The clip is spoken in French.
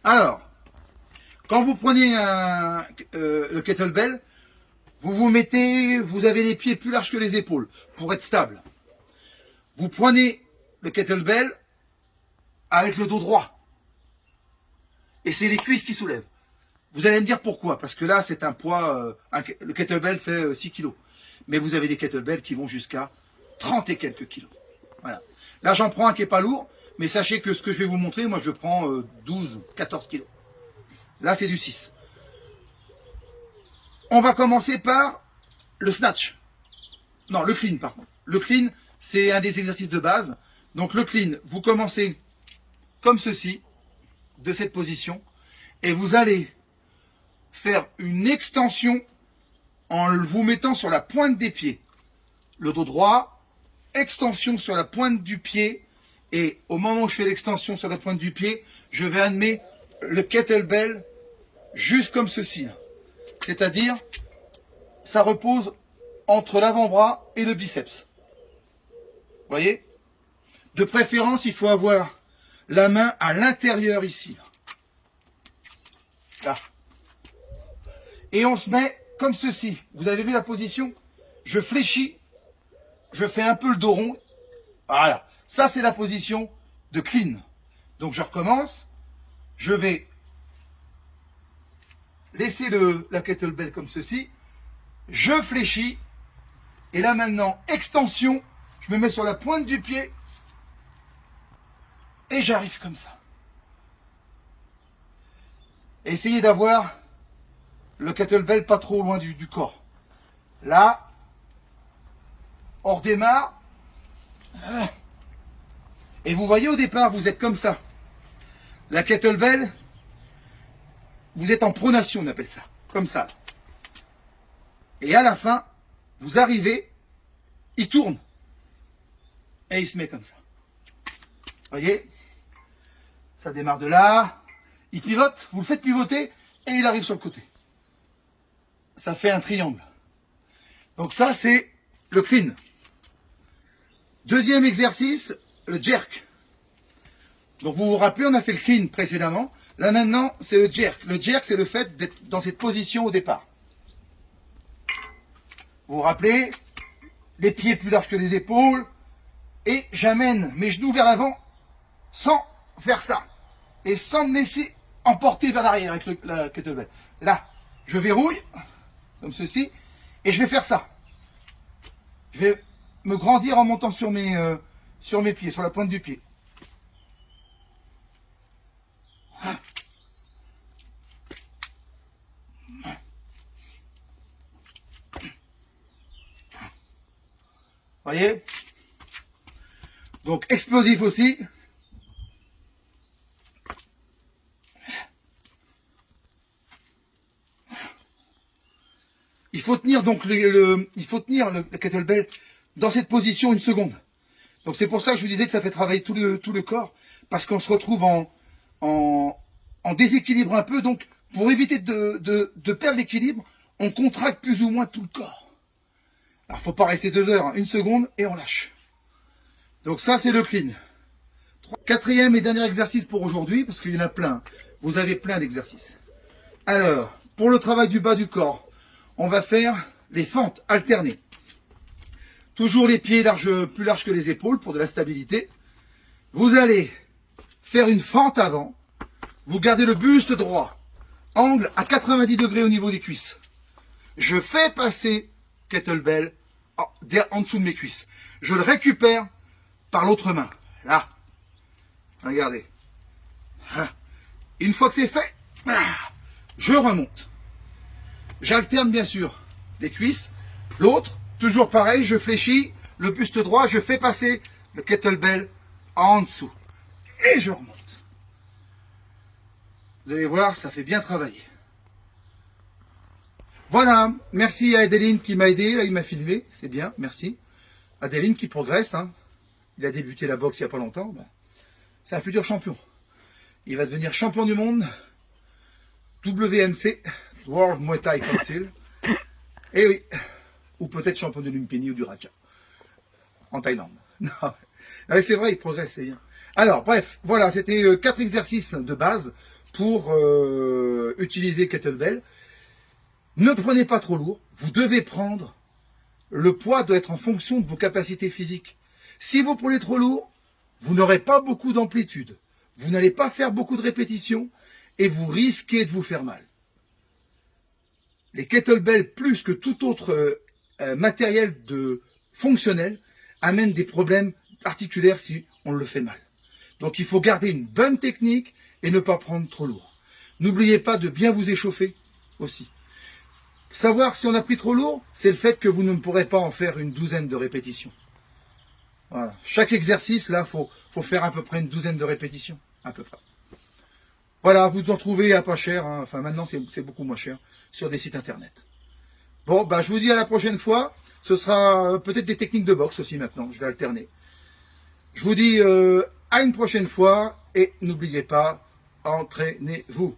Alors, quand vous prenez le kettlebell, vous avez les pieds plus larges que les épaules pour être stable. Vous prenez le kettlebell avec le dos droit. Et c'est les cuisses qui soulèvent. Vous allez me dire pourquoi. Parce que là, c'est un poids, le kettlebell fait 6 kg. Mais vous avez des kettlebells qui vont jusqu'à 30 et quelques kilos. Voilà. Là, j'en prends un qui n'est pas lourd. Mais sachez que ce que je vais vous montrer, moi, je prends 12, 14 kilos. Là, c'est du 6. On va commencer par le snatch. Non, le clean, par contre. Le clean, c'est un des exercices de base. Donc, le clean, vous commencez comme ceci, de cette position. Et vous allez faire une extension en vous mettant sur la pointe des pieds. Le dos droit, extension sur la pointe du pied. Et au moment où je fais l'extension sur la pointe du pied, je vais amener le kettlebell juste comme ceci. C'est-à-dire, ça repose entre l'avant-bras et le biceps. Vous voyez? De préférence, il faut avoir la main à l'intérieur ici. Là. Et on se met comme ceci. Vous avez vu la position? Je fléchis, je fais un peu le dos rond. Voilà. Ça, c'est la position de clean. Donc, je recommence. Je vais laisser la kettlebell comme ceci. Je fléchis. Et là, maintenant, extension. Je me mets sur la pointe du pied. Et j'arrive comme ça. Essayez d'avoir le kettlebell pas trop loin du corps. Là, on redémarre. Et vous voyez au départ, vous êtes comme ça. La kettlebell, vous êtes en pronation, on appelle ça. Comme ça. Et à la fin, vous arrivez, il tourne. Et il se met comme ça. Vous voyez? Ça démarre de là. Il pivote, vous le faites pivoter et il arrive sur le côté. Ça fait un triangle. Donc ça, c'est le clean. Deuxième exercice, le jerk. Donc vous vous rappelez, on a fait le clean précédemment. Là maintenant, c'est le jerk. Le jerk, c'est le fait d'être dans cette position au départ. Vous vous rappelez, les pieds plus larges que les épaules. Et j'amène mes genoux vers l'avant sans faire ça. Et sans me laisser emporter vers l'arrière avec la kettlebell. Là, je verrouille, comme ceci, et je vais faire ça. Je vais me grandir en montant sur mes pieds, sur la pointe du pied. Voyez? Donc, explosif aussi. Il faut tenir donc le kettlebell dans cette position une seconde. Donc c'est pour ça que je vous disais que ça fait travailler tout le corps, parce qu'on se retrouve en déséquilibre un peu. Donc pour éviter de perdre l'équilibre, on contracte plus ou moins tout le corps. Alors faut pas rester 2 heures, hein, une seconde et on lâche. Donc ça c'est le clean. Quatrième et dernier exercice pour aujourd'hui, parce qu'il y en a plein. Vous avez plein d'exercices. Alors, pour le travail du bas du corps, on va faire les fentes alternées. Toujours les pieds plus larges que les épaules pour de la stabilité. Vous allez faire une fente avant. Vous gardez le buste droit. Angle à 90 degrés au niveau des cuisses. Je fais passer kettlebell en dessous de mes cuisses. Je le récupère par l'autre main. Là. Regardez. Une fois que c'est fait, je remonte. J'alterne bien sûr les cuisses. L'autre, toujours pareil, je fléchis le buste droit, je fais passer le kettlebell en dessous. Et je remonte. Vous allez voir, ça fait bien travailler. Voilà, merci à Adeline qui m'a aidé, il m'a filmé, c'est bien, merci. Adeline qui progresse, hein. Il a débuté la boxe il n'y a pas longtemps. Ben, c'est un futur champion. Il va devenir champion du monde, WMC, World Muay Thai Council. Et oui, ou peut-être champion de Lumpini ou du Raja, en Thaïlande. Non, c'est vrai, il progresse, c'est bien. Alors, bref, voilà, c'était 4 exercices de base pour utiliser kettlebell. Ne prenez pas trop lourd. Vous devez prendre, le poids doit être en fonction de vos capacités physiques. Si vous prenez trop lourd, vous n'aurez pas beaucoup d'amplitude. Vous n'allez pas faire beaucoup de répétitions et vous risquez de vous faire mal. Les kettlebells, plus que tout autre matériel fonctionnel, amènent des problèmes articulaires si on le fait mal. Donc il faut garder une bonne technique et ne pas prendre trop lourd. N'oubliez pas de bien vous échauffer aussi. Savoir si on a pris trop lourd, c'est le fait que vous ne pourrez pas en faire une douzaine de répétitions. Voilà. Chaque exercice, là, faut faire à peu près une douzaine de répétitions, à peu près. Voilà, vous en trouvez à pas cher, hein. Enfin maintenant c'est beaucoup moins cher, sur des sites internet. Bon, bah, je vous dis à la prochaine fois, ce sera peut-être des techniques de boxe aussi maintenant, je vais alterner. Je vous dis à une prochaine fois, et n'oubliez pas, entraînez-vous.